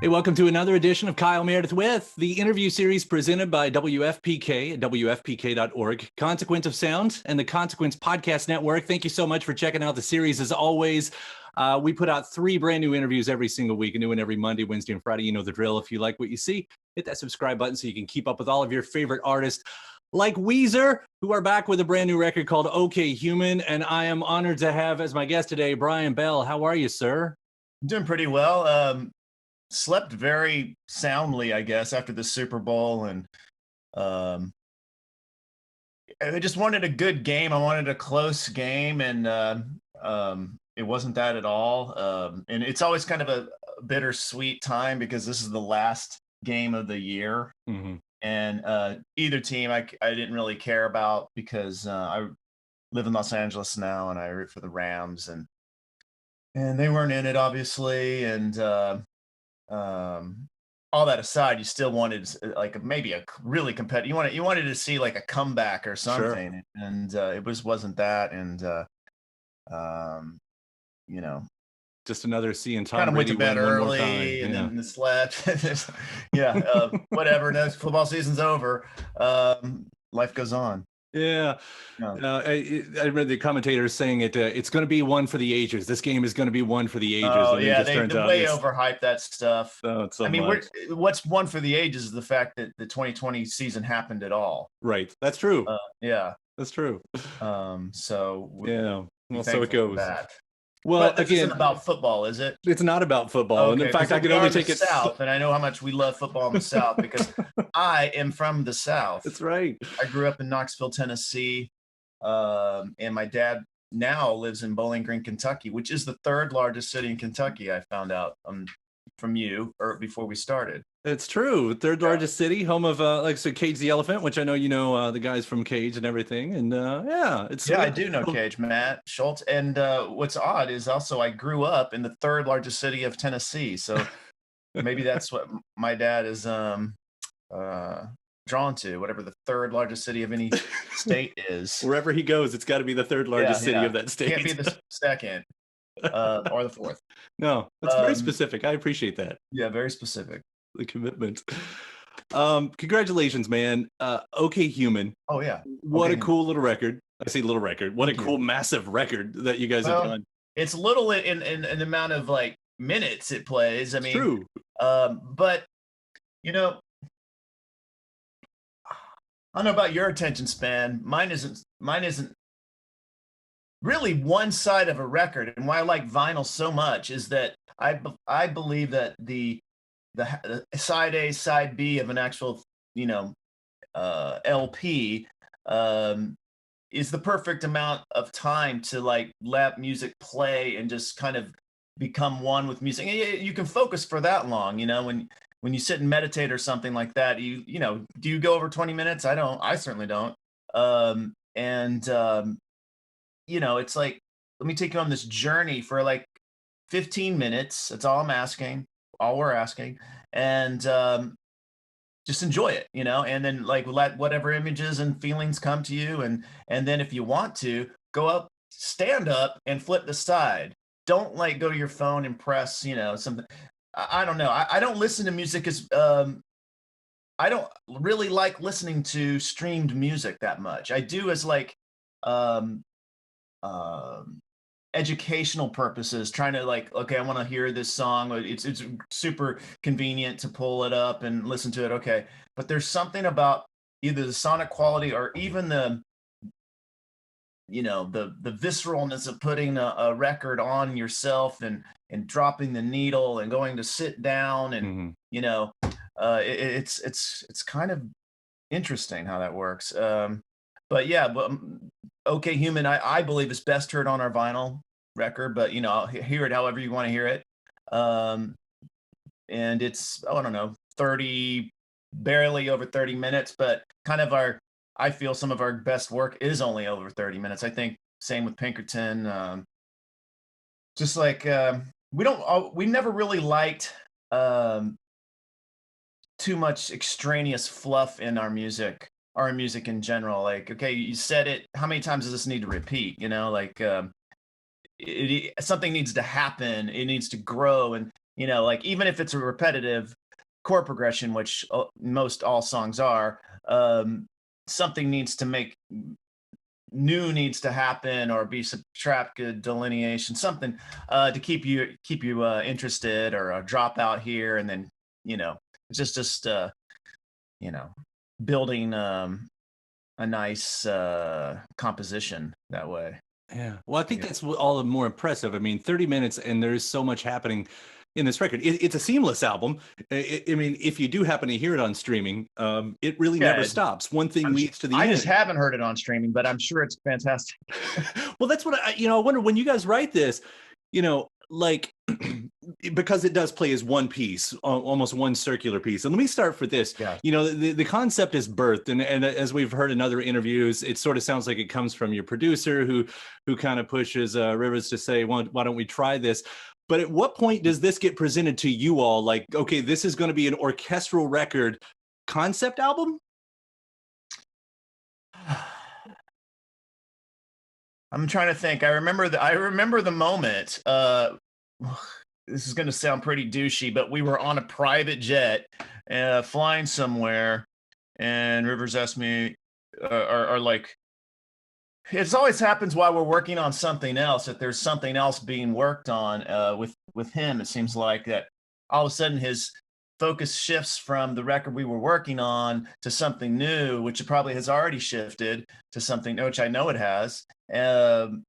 Hey, welcome to another edition of Kyle Meredith with the interview series presented by WFPK at WFPK.org, Consequence of Sound, and the Consequence Podcast Network. Thank you so much for checking out the series. As always, we put out 3 brand new interviews every single week, a new one every Monday, Wednesday, and Friday. You know the drill. If you like what you see, hit that subscribe button so you can keep up with all of your favorite artists like Weezer, who are back with a brand new record called OK Human. And I am honored to have as my guest today, Brian Bell. How are you, sir? I'm doing pretty well. Slept very soundly, I guess, after the Super Bowl, and I just wanted a good game. I wanted a close game, and it wasn't that at all. And it's always kind of a bittersweet time because this is the last game of the year, and either team I didn't really care about because I live in Los Angeles now, and I root for the Rams, and they weren't in it, obviously, and all that aside, you still wanted like maybe a really competitive. You wanted to see like a comeback or something, Sure. and it wasn't that, and you know, Just another seeing Tom kind of went Brady to bed win one more time. early, and Yeah. then slept. Yeah, whatever. Next football season's over. Life goes on. Yeah. Yeah. I read the commentators saying it's going to be one for the ages. This game is going to be one for the ages. Oh And then yeah, just they turns out way it's overhyped that stuff. not so I mean, much. what's one for the ages is the fact that the 2020 season happened at all. Right. That's true. Yeah. That's true. So Yeah. be Well, so it thankful for goes. that. Well, But this again, isn't about football, is it? it's not about football. And Okay, in fact, 'cause I can we are only in the take it. South, and I know how much we love football in the South because I am from the South. That's right. I grew up in Knoxville, Tennessee, and my dad now lives in Bowling Green, Kentucky, which is the 3rd largest city in Kentucky. I found out from you or before we started. It's true. 3rd Yeah. largest city, home of like so Cage the Elephant, which I know you know the guys from Cage and everything. And yeah, I do know Cage, Matt Schultz. And what's odd is also I grew up in the 3rd largest city of Tennessee. So maybe that's what my dad is drawn to, whatever the 3rd largest city of any state is. Wherever he goes, it's got to be the 3rd largest city of that state. Can't be the 2nd or the 4th. No, that's very specific. I appreciate that. Yeah, very specific. The commitment. Congratulations, man. OK Human. Oh yeah. What Okay. a cool little record. I say little record. What Thank a you. cool, massive record that you guys have done. It's little in the amount of like minutes it plays. I mean, True. But you know, I don't know about your attention span. Mine isn't really one side of a record. And why I like vinyl so much is that I believe that the side A, side B of an actual, LP, is the perfect amount of time to like let music play and just kind of become one with music. And you can focus for that long, when you sit and meditate or something like that. Do you go over 20 minutes? I don't. I certainly don't. It's like, let me take you on this journey for like 15 minutes. That's all I'm asking. All we're asking, and just enjoy it, and then like let whatever images and feelings come to you, and then if you want to go up, stand up and flip the side. Don't like go to your phone and press, something. I don't know. I don't listen to music as I don't really like listening to streamed music that much. I do as like educational purposes, trying to like, okay, I want to hear this song. It's super convenient to pull it up and listen to it. Okay, but there's something about either the sonic quality or even the visceralness of putting a record on yourself and dropping the needle and going to sit down and it's kind of interesting how that works. But OK Human, I believe is best heard on our vinyl record, but I'll hear it however you want to hear it. And it's, I don't know, barely over 30 minutes, but kind of I feel some of our best work is only over 30 minutes. I think same with Pinkerton. Just like we never really liked too much extraneous fluff in our music in general. Like, okay, you said it, how many times does this need to repeat? Something needs to happen, it needs to grow, and you know, like even if it's a repetitive chord progression, which most all songs are, something needs to make new needs to happen or be subtracted delineation, something to keep you interested, or a dropout here, and then, you know, it's just you know, building a nice composition that way. Yeah. Well, I think that's all the more impressive. I mean, 30 minutes and there's so much happening in this record. It's a seamless album. I mean, if you do happen to hear it on streaming, it really never stops. One thing leads to the I end. just haven't heard it on streaming, but I'm sure it's fantastic. Well, that's what I wonder when you guys write this, you know, like, because it does play as one piece, almost one circular piece. And let me start for this. Yeah. You know, the concept is birthed, and as we've heard in other interviews, it sort of sounds like it comes from your producer who kind of pushes Rivers to say, well, why don't we try this? But at what point does this get presented to you all? Like, okay, this is going to be an orchestral record concept album? I'm trying to think. I remember the moment. This is going to sound pretty douchey, but we were on a private jet, flying somewhere, and Rivers asked me, or like, it always happens while we're working on something else, that there's something else being worked on with him. It seems like that all of a sudden his focus shifts from the record we were working on to something new, which it probably has already shifted to something, which I know it has. And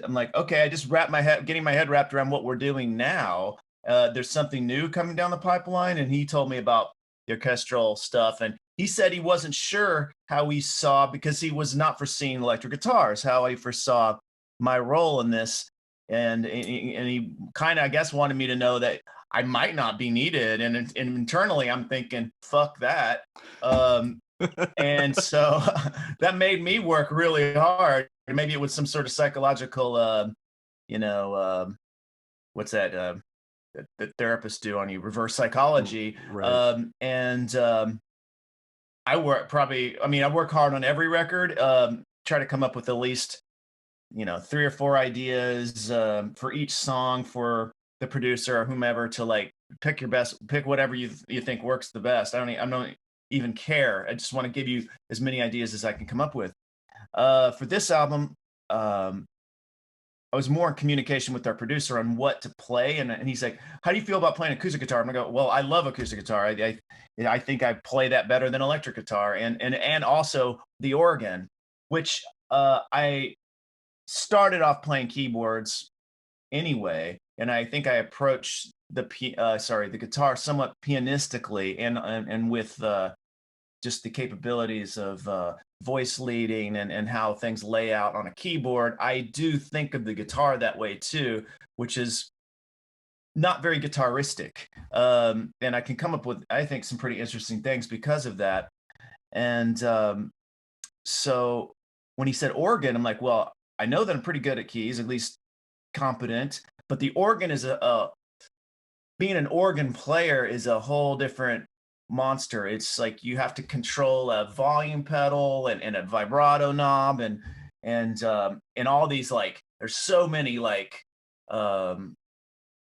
I'm like, okay, I just getting my head wrapped around what we're doing now. There's something new coming down the pipeline. And he told me about the orchestral stuff. And he said he wasn't sure how he saw, because he was not foreseeing electric guitars, how he foresaw my role in this. And he kind of, I guess, wanted me to know that I might not be needed. And internally, I'm thinking, fuck that. And so that made me work really hard. Maybe it was some sort of psychological, what's that that therapists do on you, reverse psychology. Right. I work hard on every record, try to come up with at least, 3 or 4 ideas for each song for the producer or whomever to like pick whatever you think works the best. I don't even care. I just want to give you as many ideas as I can come up with. For this album, I was more in communication with our producer on what to play, and he's like, "How do you feel about playing acoustic guitar?" And I go, "Well, I love acoustic guitar. I think I play that better than electric guitar, and also the organ, which I started off playing keyboards anyway, and I think I approached the guitar somewhat pianistically, and with just the capabilities of voice leading and how things lay out on a keyboard. I do think of the guitar that way too, which is not very guitaristic. And I can come up with, I think, some pretty interesting things because of that. And so when he said organ, I'm like, well, I know that I'm pretty good at keys, at least competent, but the organ is being an organ player is a whole different monster. It's like you have to control a volume pedal and a vibrato knob and all these, like, there's so many like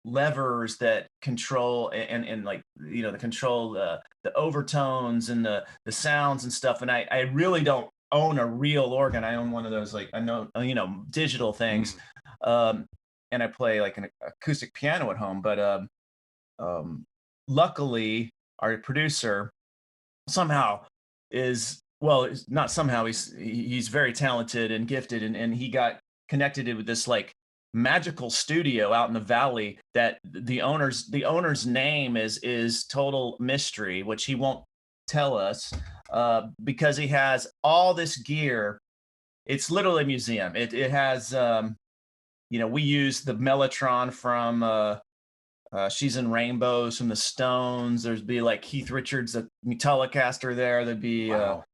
levers that control and like, the control the overtones and the sounds and stuff. And I really don't own a real organ. I own one of those, like, I know, digital things. And I play like an acoustic piano at home, but luckily our producer somehow not somehow, he's very talented and gifted, and he got connected with this like magical studio out in the valley that the owner's name is total mystery, which he won't tell us because he has all this gear. It's literally a museum. It has we use the Mellotron from She's in Rainbows from the Stones. There'd be like Keith Richards, a Telecaster there. There'd be Wow.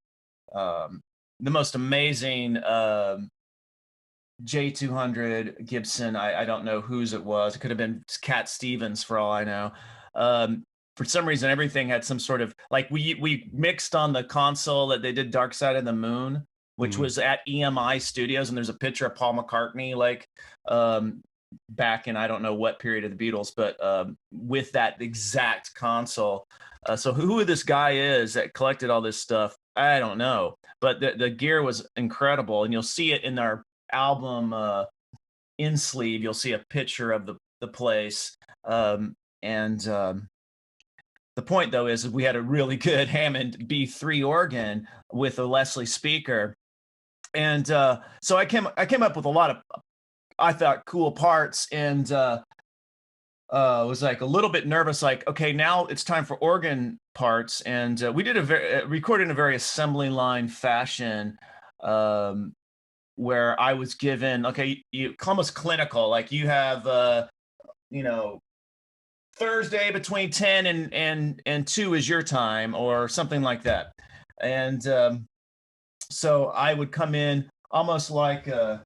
The most amazing J200 Gibson. I don't know whose it was. It could have been Cat Stevens for all I know. For some reason, everything had some sort of, like, we mixed on the console that they did Dark Side of the Moon, which was at EMI Studios, and there's a picture of Paul McCartney like back in I don't know what period of the Beatles, but with that exact console. So who this guy is that collected all this stuff, I don't know, but the gear was incredible, and you'll see it in our album in sleeve. You'll see a picture of the place, and the point though is we had a really good Hammond B3 organ with a Leslie speaker, and so I came up with a lot of, I thought, cool parts, and was like a little bit nervous, like, okay, now it's time for organ parts, and we did recorded in a very assembly line fashion, where I was given, okay, you almost clinical, like you have Thursday between 10 and 2 is your time, or something like that. And so I would come in almost like a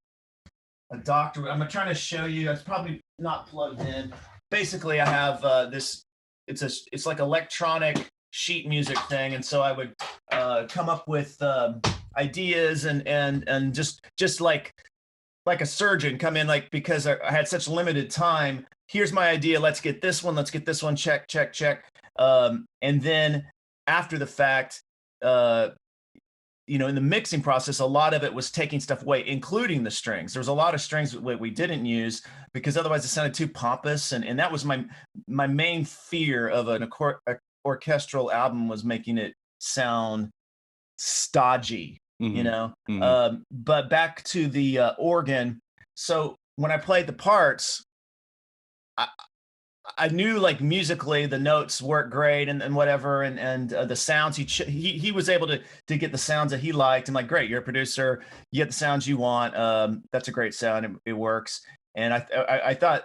doctor. I'm trying to show you, it's probably not plugged in. Basically, I have this, it's like electronic sheet music thing. And so I would come up with ideas and just like a surgeon come in, like, because I had such limited time. Here's my idea. Let's get this one. Check, check, check. And then after the fact, in the mixing process, a lot of it was taking stuff away, including the strings. There was a lot of strings that we didn't use because otherwise it sounded too pompous. And that was my main fear of an orchestral album, was making it sound stodgy, But back to the organ. So when I played the parts, I knew, like, musically the notes worked great and whatever, and the sounds he was able to get the sounds that he liked. I'm like, great, you're a producer, you get the sounds you want. That's a great sound. It works. And I thought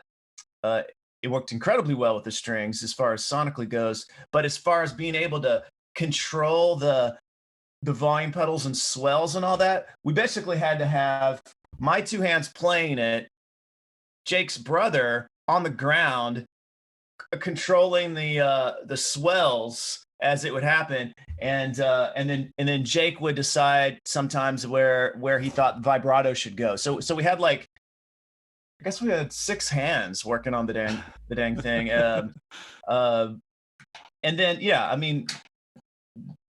it worked incredibly well with the strings as far as sonically goes. But as far as being able to control the volume pedals and swells and all that, we basically had to have my two hands playing it, Jake's brother on the ground, controlling the swells as it would happen, and then Jake would decide sometimes where he thought vibrato should go. So we had, like, I guess we had 6 hands working on the dang thing. And then, yeah, I mean,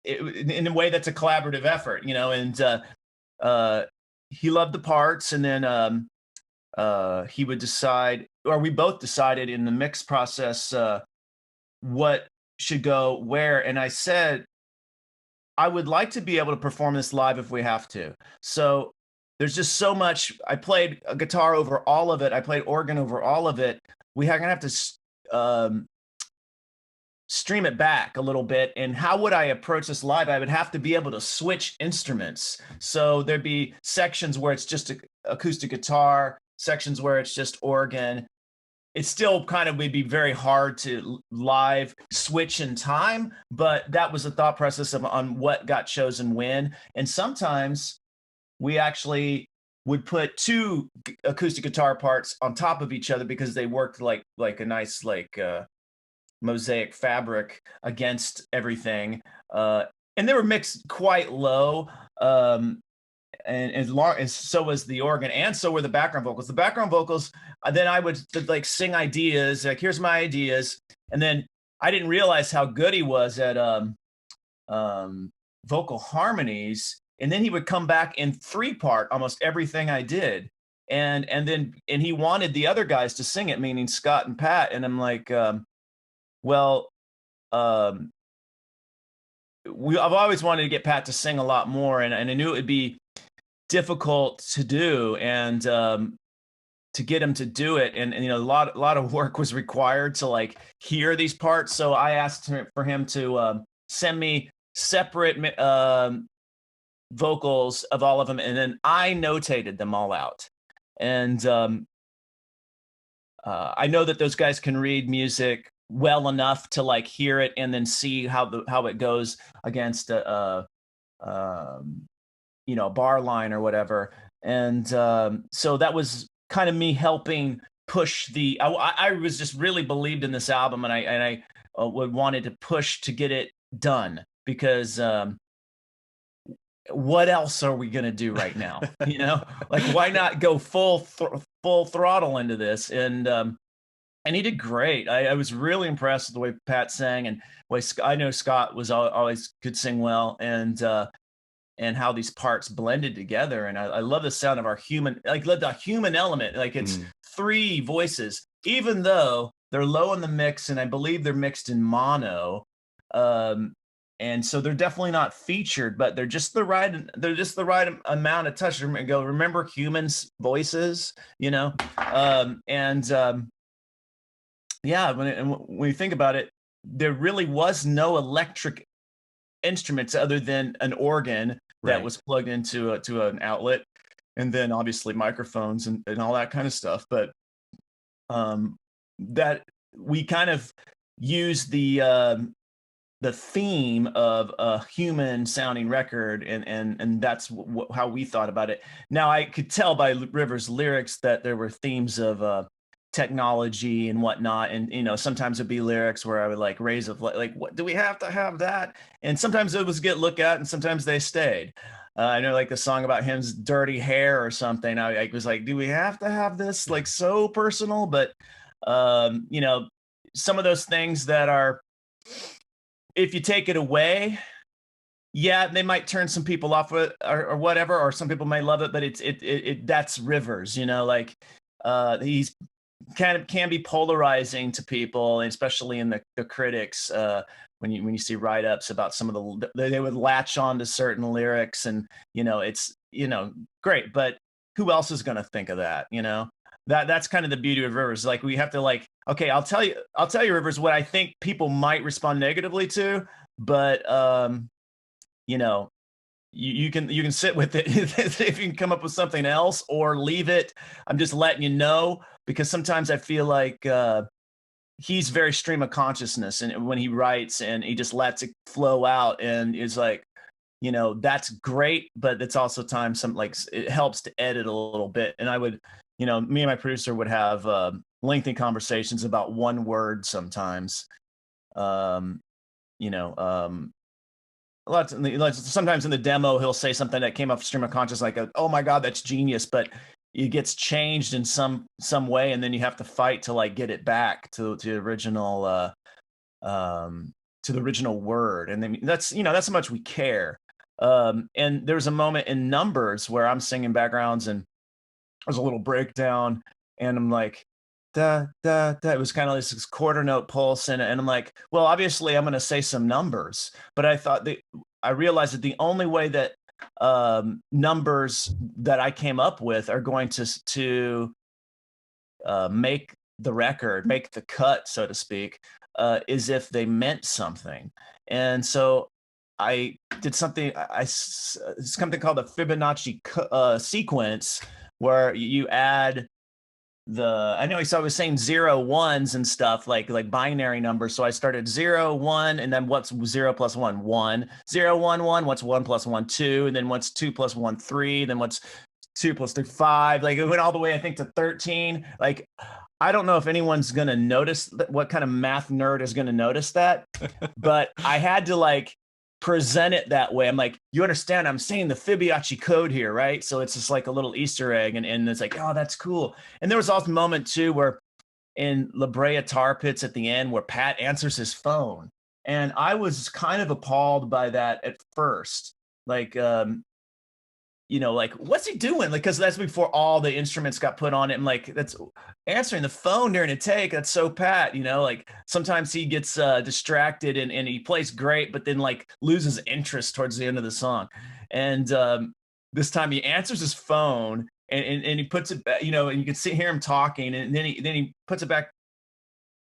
in a way that's a collaborative effort, and he loved the parts, and then he would decide, or we both decided in the mix process what should go where. And I said, I would like to be able to perform this live if we have to. So there's just so much. I played a guitar over all of it. I played organ over all of it. We're gonna have to stream it back a little bit. And how would I approach this live? I would have to be able to switch instruments. So there'd be sections where it's just acoustic guitar, sections where it's just organ. It still kind of would be very hard to live switch in time, but that was the thought process on what got chosen when. And sometimes we actually would put 2 acoustic guitar parts on top of each other because they worked like a nice, like, mosaic fabric against everything. And they were mixed quite low. And so was the organ, and so were the background vocals. The background vocals, then I would, like, sing ideas, like, here's my ideas, and then I didn't realize how good he was at vocal harmonies, and then he would come back in 3-part almost everything I did, and he wanted the other guys to sing it, meaning Scott and Pat, and I'm like, well, I've always wanted to get Pat to sing a lot more, and I knew it would be difficult to do, and to get him to do it, and a lot of work was required to, like, hear these parts. So I asked for him to send me separate vocals of all of them, and then I notated them all out. And I know that those guys can read music well enough to, like, hear it and then see how it goes against a bar line or whatever. And so that was kind of me helping push I was just really believed in this album, and I wanted to push to get it done, because what else are we going to do right now? Like, why not go full full throttle into this, and he did great. I was really impressed with the way Pat sang, and I know Scott was always could sing well, and how these parts blended together. And I love the sound of our human, like the human element, like it's three voices, even though they're low in the mix, and I believe they're mixed in mono. And so they're definitely not featured, but they're just the right amount of touch. Remember humans' voices, you know? Yeah, when you think about it, there really was no electric instruments other than an organ that was plugged into to an outlet, and then obviously microphones and all that kind of stuff. But that we kind of use the theme of a human sounding record, and that's how we thought about it. Now I could tell by Rivers' lyrics that there were themes of technology and whatnot, and you know, sometimes it'd be lyrics where I would like raise like what do we have to have that, and sometimes it was get looked at, and sometimes they stayed. I know, like the song about him's dirty hair or something, I was like, do we have to have this like so personal? But you know, some of those things that are, if you take it away, yeah, they might turn some people off or whatever, or some people may love it, but that's Rivers, you know, like he's can be polarizing to people, and especially in the critics, when you see write-ups about some of they would latch on to certain lyrics, and you know, it's, you know, great, but who else is going to think of that, you know? That's kind of the beauty of Rivers. Like, we have to like, okay, I'll tell you Rivers, what I think people might respond negatively to, but you know, you can sit with it if you can come up with something else, or leave it. I'm just letting you know, because sometimes I feel like he's very stream of consciousness, and when he writes, and he just lets it flow out, and is like, you know, that's great, but it's also times some like it helps to edit a little bit. And I would, you know, me and my producer would have lengthy conversations about one word sometimes. You know, sometimes in the demo he'll say something that came off stream of conscious, like, oh my god, that's genius, but it gets changed in some way, and then you have to fight to like get it back to the original to the original word. And then that's, you know, that's how much we care. And there's a moment in Numbers where I'm singing backgrounds, and there's a little breakdown, and I'm like, da da da. It was kind of like this quarter note pulse, and I'm like, well, obviously I'm going to say some numbers, but I realized that the only way that numbers that I came up with are going to make the record, make the cut, so to speak, is if they meant something. And so I did something. It's something called the Fibonacci sequence, where you add I know I was saying 0 1s and stuff, like binary numbers. So I started 0 1, and then what's 0 plus 1? 1. 0 1 1. What's 1 plus 1? 2. And then what's 2 plus 1? 3. Then what's 2 plus 3? 5. Like, it went all the way, I think, to 13. Like, I don't know if anyone's gonna notice what kind of math nerd is gonna notice that, but I had to like present it that way. I'm like, you understand, I'm saying the Fibonacci code here, right? So it's just like a little Easter egg, and it's like, oh, that's cool. And there was also a moment too where in La Brea Tar Pits at the end, where Pat answers his phone, and I was kind of appalled by that at first. Like, you know, like, what's he doing? Like, because that's before all the instruments got put on it. And like, that's answering the phone during a take. That's so Pat, you know, like sometimes he gets distracted, and he plays great, but then like loses interest towards the end of the song. And this time he answers his phone, and he puts it back, you know, and you can hear him talking, and then he puts it back,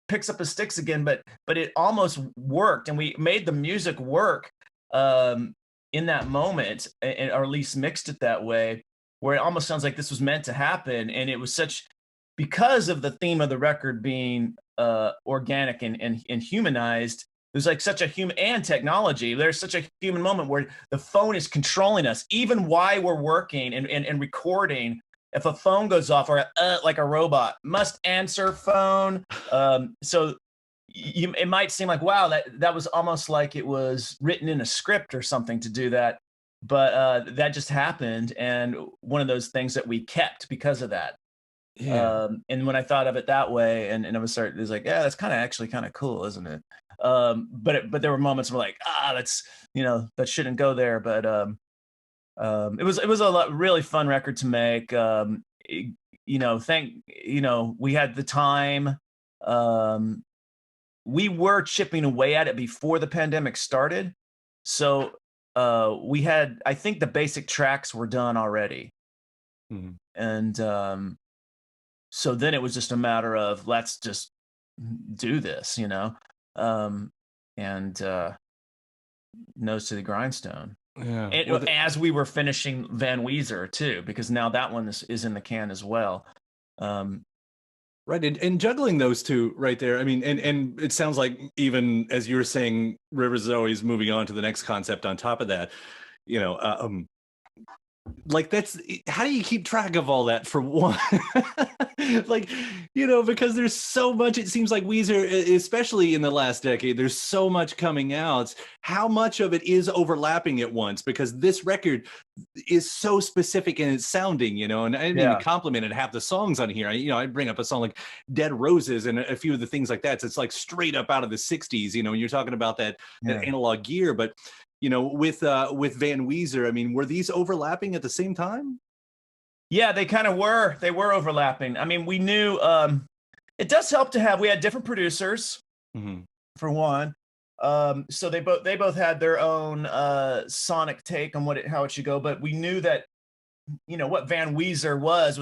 picks up his sticks again, but it almost worked, and we made the music work in that moment, or at least mixed it that way, where it almost sounds like this was meant to happen. And it was because of the theme of the record being organic and humanized, there's like such a human, and technology, there's such a human moment where the phone is controlling us, even while we're working and recording. If a phone goes off, or like a robot, must answer phone. So it might seem like, wow, that was almost like it was written in a script or something to do that, but that just happened, and one of those things that we kept because of that. Yeah. And when I thought of it that way, and I was like, yeah, that's actually kind of cool, isn't it? But there were moments where like, that's, that shouldn't go there. But it was really fun record to make. We had the time. Um, we were chipping away at it before the pandemic started, so we had, I think, the basic tracks were done already, Mhm. and so then it was just a matter of let's just do this, um, and nose to the grindstone. Yeah. And Well, as we were finishing Van Weezer too, because now that one is in the can as well. Um, right. And juggling those two right there. I mean, and it sounds like, even as you were saying, Rivers is always moving on to the next concept on top of that, you know, like, that's, how do you keep track of all that, for one? Like, because there's so much, it seems like Weezer, especially in the last decade, there's so much coming out. How much of it is overlapping at once? Because this record is so specific in its sounding, and I didn't even yeah, compliment half the songs on here. I bring up a song like Dead Roses and a few of the things like that. So it's like straight up out of the 60s, when you're talking about that yeah. analog gear. But with Van Weezer, I mean, were these overlapping at the same time? Yeah, they kind of were. They were overlapping. I mean, we knew it does help to have, we had different producers Mm-hmm. for one. So they both had their own sonic take on how it should go, but we knew that what Van Weezer was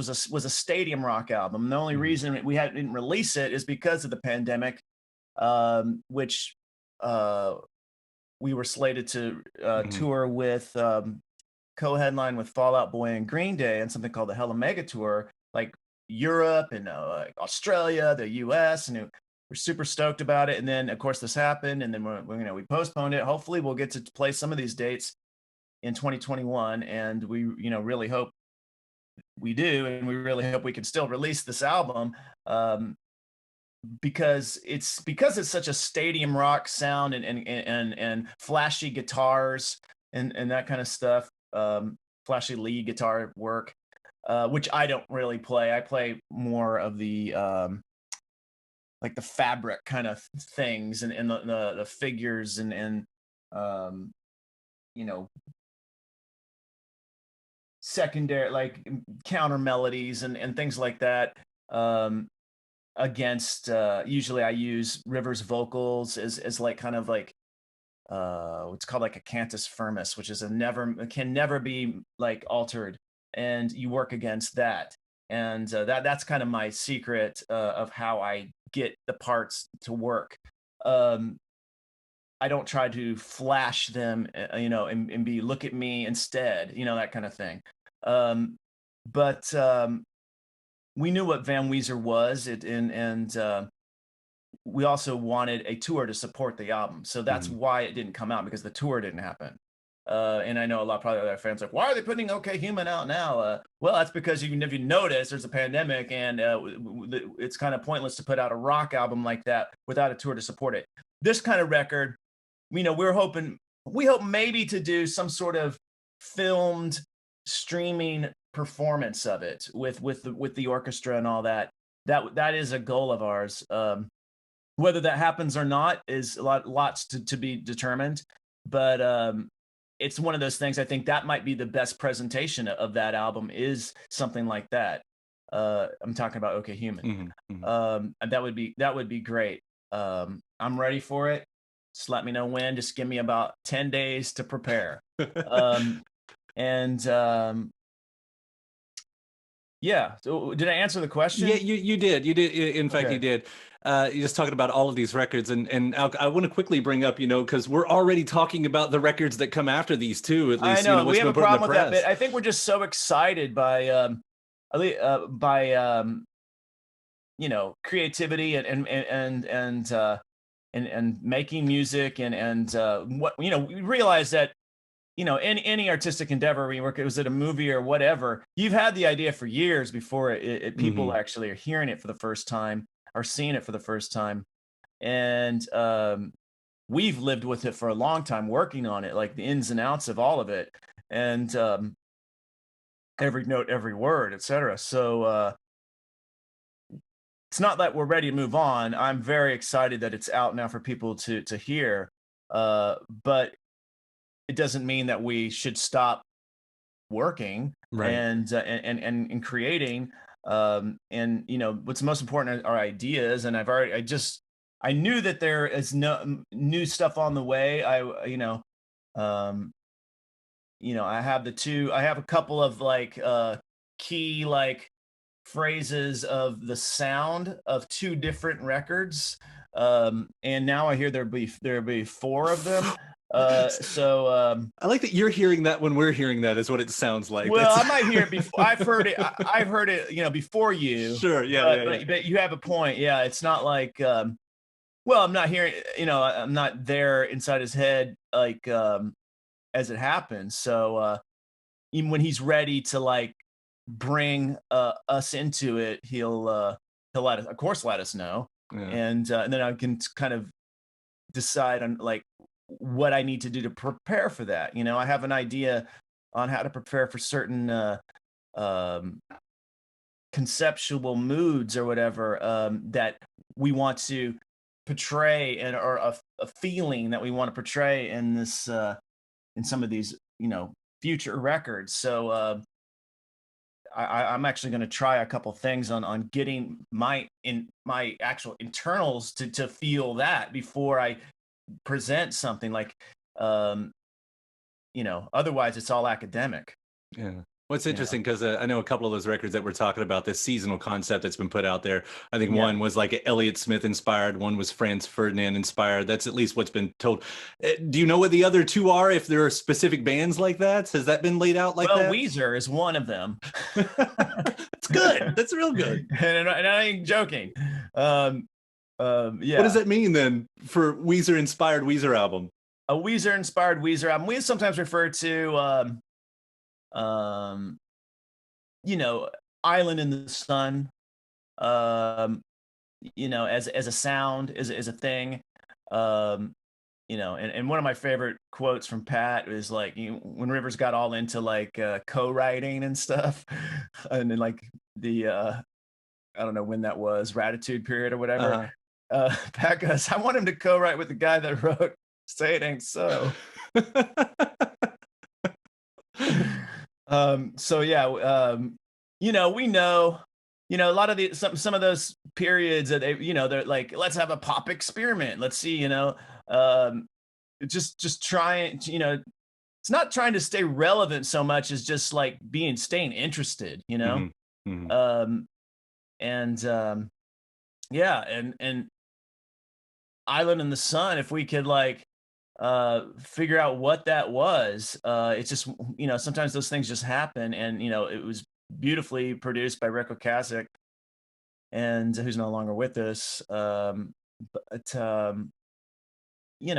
a stadium rock album. The only Mm-hmm. reason we didn't release it is because of the pandemic, which we were slated to Mm-hmm. tour with, co-headline with Fall Out Boy and Green Day, and something called the Hella Mega Tour, like Europe and like Australia, the US, and we're super stoked about it. And then of course this happened, and then we postponed it. Hopefully we'll get to play some of these dates in 2021, and we really hope we do, and we really hope we can still release this album, um, because it's such a stadium rock sound, and flashy guitars, and that kind of stuff, flashy lead guitar work, which I don't really play. I play more of the like the fabric kind of things, and the figures, and um, you know secondary, like counter melodies, and things like that. Um, Against, usually I use Rivers vocals as like kind of like what's called like a cantus firmus, which is can never be like altered, and you work against that. And that's kind of my secret of how I get the parts to work. um I don't try to flash them, and be look at me instead, that kind of thing. Um but we knew what Van Weezer was, and we also wanted a tour to support the album. So that's Mm-hmm. why it didn't come out, because the tour didn't happen. And I know a lot, probably other fans like, why are they putting OK Human out now? Well, that's because if you notice, there's a pandemic, and it's kind of pointless to put out a rock album like that without a tour to support it. This kind of record, we hope maybe to do some sort of filmed streaming performance of it with the orchestra and all that. That is a goal of ours. Whether that happens or not is lots to be determined, but it's one of those things. I think that might be the best presentation of that album, is something like that. I'm talking about OK Human. Mm-hmm. And that would be great. I'm ready for it. Just let me know when. Just give me about 10 days to prepare. Um, and Yeah. So did I answer the Yeah, question? you did. You did. In fact, you Okay. did. You're just talking about all of these records, and I want to quickly bring up, because we're already talking about the records that come after these too. At I least, know we what's have been a put in the problem with that bit. press. I think we're just so excited by by creativity, and making music, and what we realize that any artistic endeavor, when you work, was it a movie or whatever, you've had the idea for years before people Mm-hmm. actually are hearing it for the first time, or seeing it for the first time. And we've lived with it for a long time, working on it, like the ins and outs of all of it, and every note, every word, etc. So it's not that we're ready to move on. I'm very excited that it's out now for people to hear. But it doesn't mean that we should stop working Right. and creating. And you know, what's most important are ideas. And I knew that there is no new stuff on the way. Um, I have I have a couple of like key like phrases of the sound of two different records. And now I hear there'll be four of them. I like that you're hearing that when we're hearing that is what it sounds like. Well, I might hear it before. I've heard it. I've heard it, before you. Sure. Yeah. But you have a point. Yeah, it's not like. Well, I'm not hearing. I'm not there inside his head like as it happens. So even when he's ready to like bring us into it, he'll let us, of course, let us know, Yeah. and then I can kind of decide on like what I need to do to prepare for that. I have an idea on how to prepare for certain um, conceptual moods or whatever that we want to portray, or a feeling that we want to portray in this in some of these future records. So I'm actually going to try a couple things on getting my actual internals to feel that before I present something like otherwise it's all academic. Yeah. What's interesting, because I know a couple of those records that we're talking about, this seasonal concept that's been put out there. I think one was like Elliott Smith inspired, one was Franz Ferdinand inspired. That's at least what's been told. Do you know what the other two are? If there are specific bands like that, has that been laid out like that? Well, Weezer is one of them. That's good. That's real good. and I ain't joking. Yeah. What does that mean then for Weezer inspired Weezer album? A Weezer inspired Weezer album. We sometimes refer to Island in the Sun, as a sound, as a thing. And one of my favorite quotes from Pat is like, when Rivers got all into like co-writing and stuff, and then like the I don't know when that was, Ratitude period or whatever. Pat goes, I want him to co-write with the guy that wrote Say It Ain't So. So yeah, we know, a lot of some of those periods that they're like, let's have a pop experiment. Let's see, just trying, it's not trying to stay relevant so much as just like staying interested, Mm-hmm. Mm-hmm. Yeah. And Island in the Sun, if we could like figure out what that was, it's just, sometimes those things just happen. And it was beautifully produced by Rick Ocasek, and who's no longer with us. But we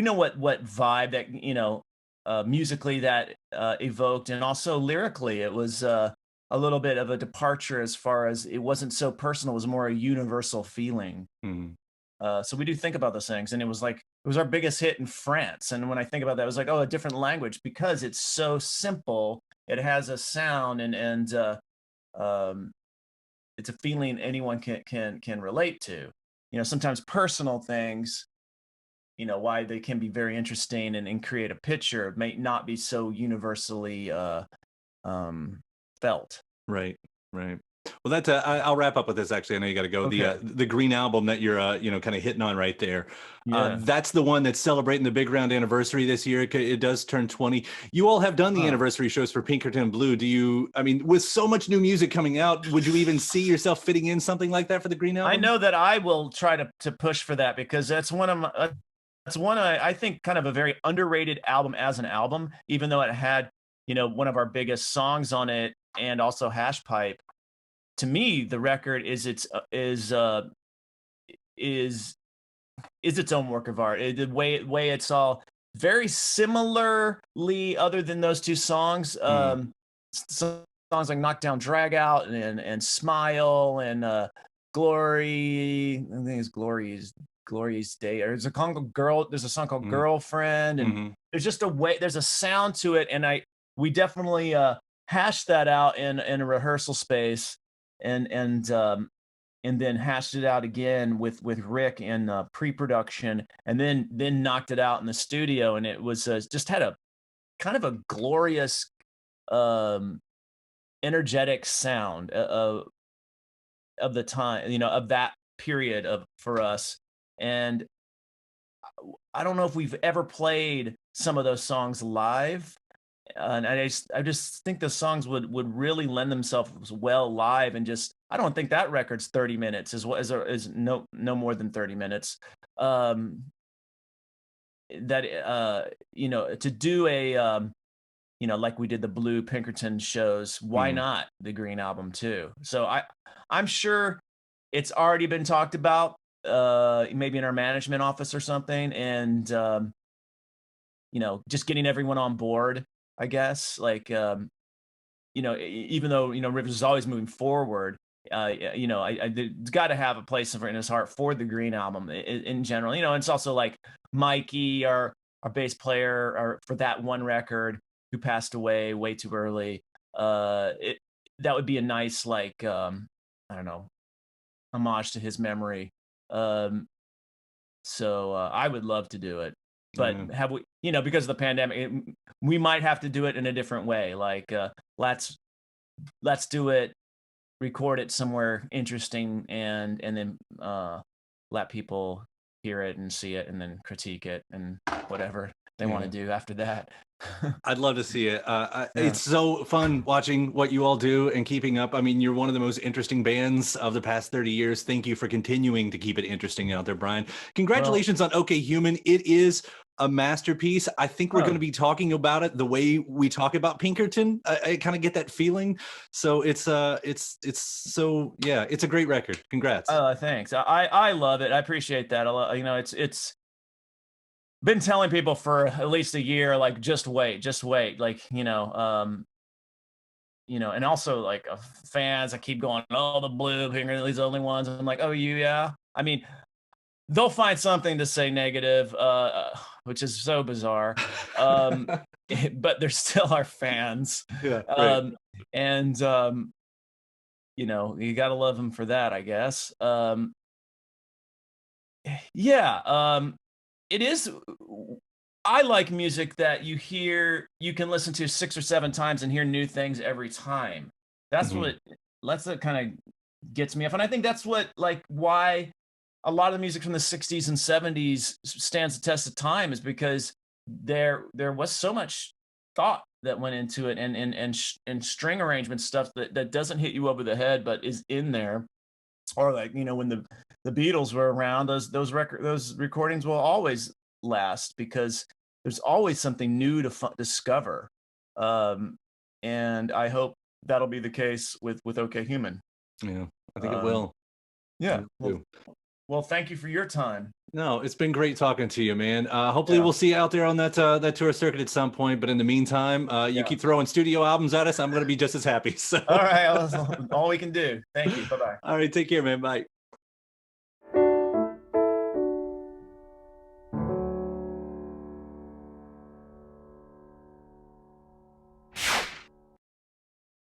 know what vibe that musically that evoked, and also lyrically it was a little bit of a departure, as far as it wasn't so personal, it was more a universal feeling. Mm-hmm. So we do think about those things, and it was our biggest hit in France. And when I think about that, it was like, oh, a different language, because it's so simple. It has a sound, and it's a feeling anyone can relate to. Sometimes personal things, why they can be very interesting and create a picture, may not be so universally felt. Right. Well, that's I'll wrap up with this. Actually, I know you got to go. Okay. The Green Album that you're kind of hitting on right there. Yeah. That's the one that's celebrating the big round anniversary this year. It does turn 20. You all have done the anniversary shows for Pinkerton Blue. With so much new music coming out, would you even see yourself fitting in something like that for the Green Album? I know that I will try to push for that, because that's one I think kind of a very underrated album as an album, even though it had one of our biggest songs on it, and also Hash Pipe. To me, the record is its own work of art. The way it's all very similarly, other than those two songs. Songs like Knockdown Drag Out and Smile and Glory. I think it's Glory's Day. There's a song called Girlfriend, and there's just there's a sound to it, and we definitely hashed that out in a rehearsal space. And and then hashed it out again with Rick in pre-production, and then knocked it out in the studio, and it was just had a kind of a glorious, energetic sound of the time, you know, of that period for us. And I don't know if we've ever played some of those songs live. And I just think the songs would really lend themselves well live, and just, I don't think that record's 30 minutes is no more than 30 minutes. You know, to do a you know, like we did the Blue Pinkerton shows, why not the Green album too? So I'm sure it's already been talked about, maybe in our management office or something, and you know, just getting everyone on board, I guess. Like, you know, even though, you know, Rivers is always moving forward, you know, it's got to have a place in his heart for the Green album in general. You know, and it's also like Mikey, our bass player, for that one record, who passed away way too early. That would be a nice, like, I don't know, homage to his memory. So I would love to do it. But have we, you know, because of the pandemic, we might have to do it in a different way. Like, let's do it, record it somewhere interesting, and then let people hear it and see it, and then critique it and whatever they want to do after that. I'd love to see it. It's so fun watching what you all do and keeping up. I mean, you're one of the most interesting bands of the past 30 years. Thank you for continuing to keep it interesting out there, Brian. Congratulations on OK Human. It is a masterpiece. I think we're going to be talking about it the way we talk about Pinkerton. I kind of get that feeling. So it's so, yeah, it's a great record. Congrats. Thanks. I love it. I appreciate that. You know, it's been telling people for at least a year, like, just wait, like, you know, and also, like, fans, I keep going, oh, the Blue Pinkerton, these only ones. I'm like, oh, yeah. I mean, they'll find something to say negative, which is so bizarre. But they're still our fans. Yeah. Right. And you know, you got to love them for that, I guess. It is. I like music that you can listen to 6 or 7 times and hear new things every time. That's what kind of gets me off. And I think that's what, like, why a lot of the music from the 60s and 70s stands the test of time, is because there was so much thought that went into it, and string arrangement stuff that doesn't hit you over the head but is in there. Or, like, you know, when the Beatles were around, those recordings will always last, because there's always something new to discover. And I hope that'll be the case with OK Human. Yeah, I think it will. Yeah. Well, thank you for your time. No, it's been great talking to you, man. Hopefully we'll see you out there on that tour circuit at some point. But in the meantime, you keep throwing studio albums at us, I'm going to be just as happy. So. All right. All we can do. Thank you. Bye-bye. All right. Take care, man. Bye.